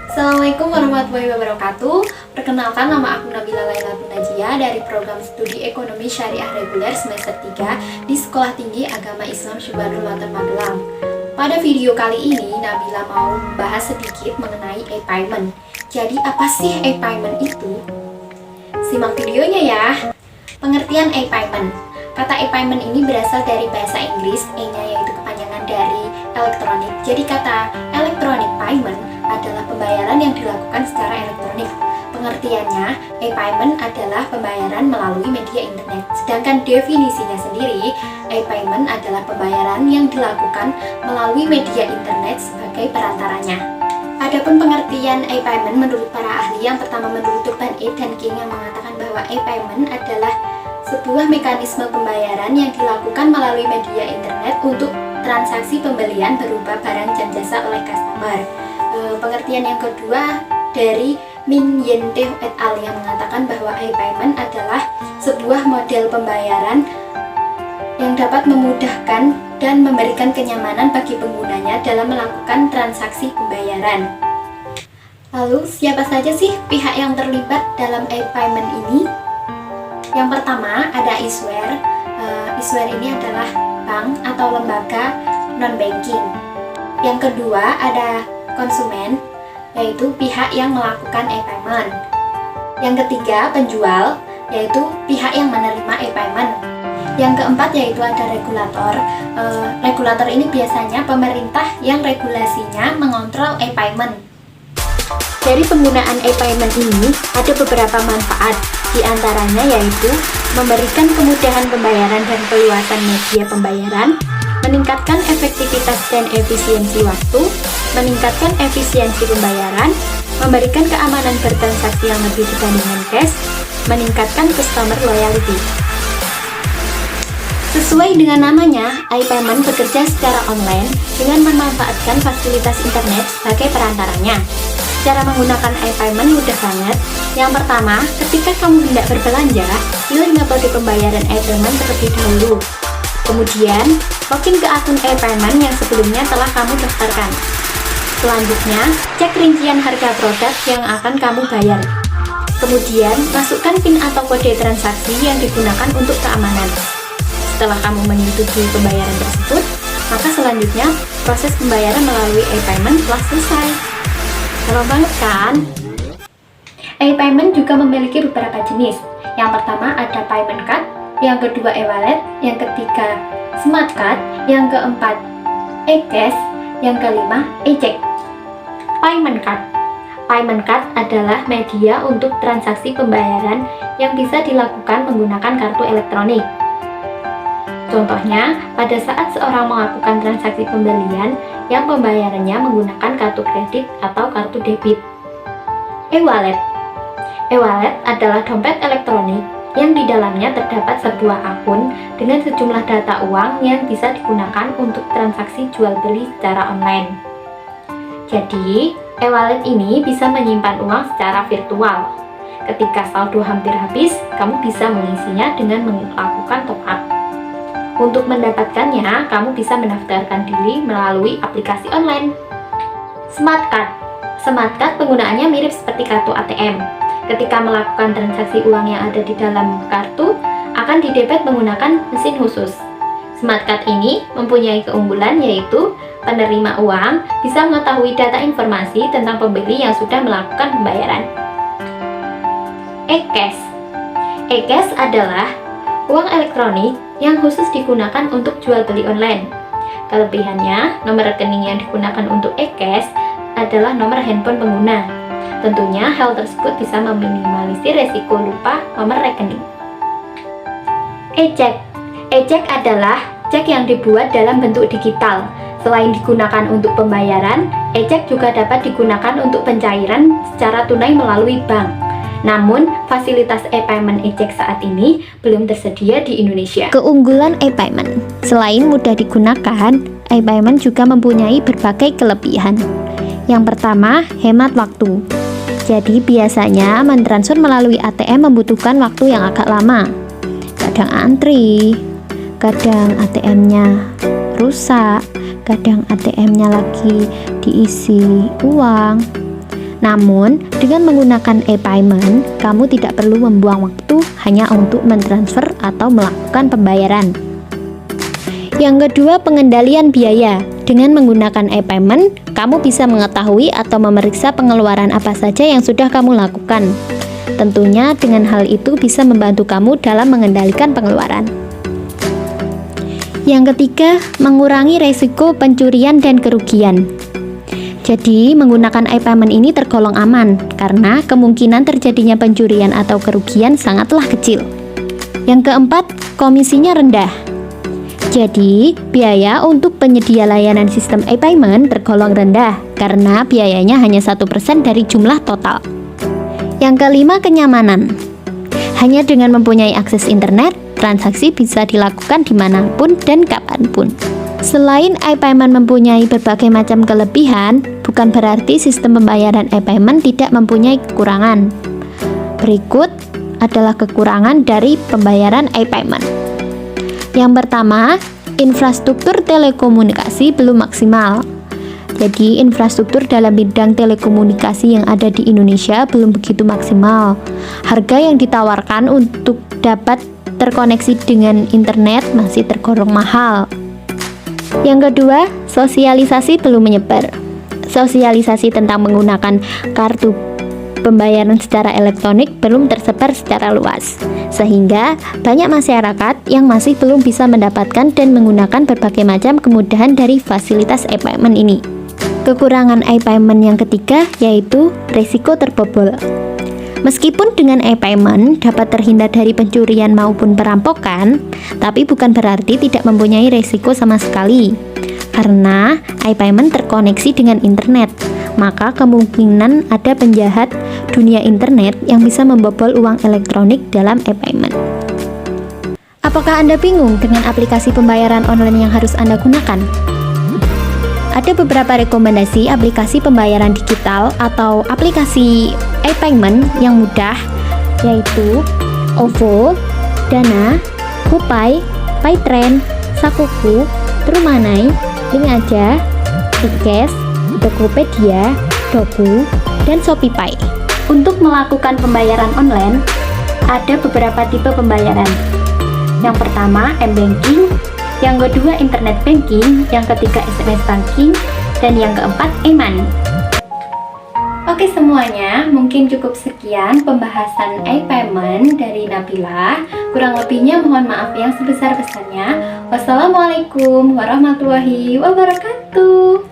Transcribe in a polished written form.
Assalamualaikum warahmatullahi wabarakatuh. Perkenalkan, nama aku Nabila Lailatul Najia dari program studi Ekonomi Syariah Reguler semester 3 di Sekolah Tinggi Agama Islam Syubhanul Latar Magelang. Pada video kali ini, Nabila mau membahas sedikit mengenai e-payment. Jadi, apa sih e-payment itu? Simak videonya ya. Pengertian e-payment. Kata e-payment ini berasal dari bahasa Inggris, E-nya yaitu kepanjangan dari elektronik. Jadi kata electronic payment adalah pembayaran yang dilakukan secara elektronik. Pengertiannya, e-payment adalah pembayaran melalui media internet. Sedangkan definisinya sendiri, e-payment adalah pembayaran yang dilakukan melalui media internet sebagai perantaranya. Adapun pengertian e-payment menurut para ahli, yang pertama menurut Turban E dan King yang mengatakan bahwa e-payment adalah sebuah mekanisme pembayaran yang dilakukan melalui media internet untuk transaksi pembelian berupa barang dan jasa oleh customer. Pengertian yang kedua dari Min Yen Teo et al. Yang mengatakan bahwa e-payment adalah sebuah model pembayaran yang dapat memudahkan dan memberikan kenyamanan bagi penggunanya dalam melakukan transaksi pembayaran. Lalu, siapa saja sih pihak yang terlibat dalam e-payment ini? Yang pertama ada issuer. Issuer ini adalah bank atau lembaga non-banking. Yang kedua ada konsumen, yaitu pihak yang melakukan e-payment. Yang ketiga penjual, yaitu pihak yang menerima e-payment. Yang keempat yaitu ada regulator. Regulator ini biasanya pemerintah yang regulasinya mengontrol e-payment. Dari penggunaan e-payment ini ada beberapa manfaat, di antaranya yaitu memberikan kemudahan pembayaran dan keluasan media pembayaran, meningkatkan efektivitas dan efisiensi waktu, meningkatkan efisiensi pembayaran, memberikan keamanan bertransaksi yang lebih dibandingkan cash, meningkatkan customer loyalty. Sesuai dengan namanya, e-payment bekerja secara online dengan memanfaatkan fasilitas internet sebagai perantaranya. Cara menggunakan e-payment mudah banget. Yang pertama, ketika kamu hendak berbelanja, pilih metode pembayaran e-payment terlebih dahulu. Kemudian, login ke akun e-payment yang sebelumnya telah kamu daftarkan. Selanjutnya, cek rincian harga produk yang akan kamu bayar. Kemudian, masukkan PIN atau kode transaksi yang digunakan untuk keamanan. Setelah kamu menyetujui pembayaran tersebut, maka selanjutnya proses pembayaran melalui e-payment telah selesai. Gampang banget kan? E-payment juga memiliki beberapa jenis. Yang pertama ada payment card, yang kedua e-wallet, yang ketiga smart card, yang keempat e-cash, yang kelima e-check. Payment card. Payment card adalah media untuk transaksi pembayaran yang bisa dilakukan menggunakan kartu elektronik. Contohnya, pada saat seorang melakukan transaksi pembelian yang pembayarannya menggunakan kartu kredit atau kartu debit. E-wallet. E-wallet adalah dompet elektronik yang di dalamnya terdapat sebuah akun dengan sejumlah data uang yang bisa digunakan untuk transaksi jual beli secara online. Jadi, e-wallet ini bisa menyimpan uang secara virtual. Ketika saldo hampir habis, kamu bisa mengisinya dengan melakukan top up. Untuk mendapatkannya, kamu bisa mendaftarkan diri melalui aplikasi online. Smart card. Smart card penggunaannya mirip seperti kartu ATM. Ketika melakukan transaksi uang yang ada di dalam kartu, akan didebet menggunakan mesin khusus. Smart card ini mempunyai keunggulan yaitu penerima uang bisa mengetahui data informasi tentang pembeli yang sudah melakukan pembayaran. E-cash. E-cash adalah uang elektronik yang khusus digunakan untuk jual beli online. Kelebihannya, nomor rekening yang digunakan untuk e-cash adalah nomor handphone pengguna. Tentunya hal tersebut bisa meminimalisir resiko lupa nomor rekening. E-check. E-check adalah cek yang dibuat dalam bentuk digital. Selain digunakan untuk pembayaran, e-check juga dapat digunakan untuk pencairan secara tunai melalui bank. Namun, fasilitas e-payment e-check saat ini belum tersedia di Indonesia. Keunggulan e-payment. Selain mudah digunakan, e-payment juga mempunyai berbagai kelebihan. Yang pertama, hemat waktu. Jadi, biasanya mentransfer melalui ATM membutuhkan waktu yang agak lama. Kadang antri, kadang ATM-nya rusak, kadang ATM-nya lagi diisi uang. Namun, dengan menggunakan e-payment, kamu tidak perlu membuang waktu hanya untuk mentransfer atau melakukan pembayaran. Yang kedua, pengendalian biaya. Dengan menggunakan e-payment, kamu bisa mengetahui atau memeriksa pengeluaran apa saja yang sudah kamu lakukan. Tentunya dengan hal itu bisa membantu kamu dalam mengendalikan pengeluaran. Yang ketiga, mengurangi resiko pencurian dan kerugian. Jadi, menggunakan e-payment ini tergolong aman karena kemungkinan terjadinya pencurian atau kerugian sangatlah kecil. Yang keempat, komisinya rendah. Jadi, biaya untuk penyedia layanan sistem e-payment tergolong rendah karena biayanya hanya 1% dari jumlah total. Yang kelima, kenyamanan. Hanya dengan mempunyai akses internet, transaksi bisa dilakukan dimanapun dan kapanpun. Selain e-payment mempunyai berbagai macam kelebihan, bukan berarti sistem pembayaran e-payment tidak mempunyai kekurangan. Berikut adalah kekurangan dari pembayaran e-payment. Yang pertama, infrastruktur telekomunikasi belum maksimal. Jadi, infrastruktur dalam bidang telekomunikasi yang ada di Indonesia belum begitu maksimal. Harga yang ditawarkan untuk dapat terkoneksi dengan internet masih tergolong mahal. Yang kedua, sosialisasi belum menyebar. Sosialisasi tentang menggunakan kartu pembayaran secara elektronik belum tersebar secara luas, sehingga banyak masyarakat yang masih belum bisa mendapatkan dan menggunakan berbagai macam kemudahan dari fasilitas e-payment ini. Kekurangan e-payment yang ketiga yaitu risiko terbobol. Meskipun dengan e-payment dapat terhindar dari pencurian maupun perampokan, tapi bukan berarti tidak mempunyai risiko sama sekali. Karena e-payment terkoneksi dengan internet, maka kemungkinan ada penjahat dunia internet yang bisa membobol uang elektronik dalam e-payment. Apakah Anda bingung dengan aplikasi pembayaran online yang harus Anda gunakan? Ada beberapa rekomendasi aplikasi pembayaran digital atau aplikasi e-payment yang mudah, yaitu OVO, Dana, GoPay, Paytrend, Sakuku, Truemoney, Linkaja, eCash, Tokopedia, Doku, dan ShopeePay. Untuk melakukan pembayaran online, ada beberapa tipe pembayaran. Yang pertama, m-banking, yang kedua internet banking, yang ketiga SMS banking, dan yang keempat e-money. Oke semuanya, mungkin cukup sekian pembahasan e-payment dari Nabila. Kurang lebihnya mohon maaf yang sebesar-besarnya. Wassalamualaikum warahmatullahi wabarakatuh.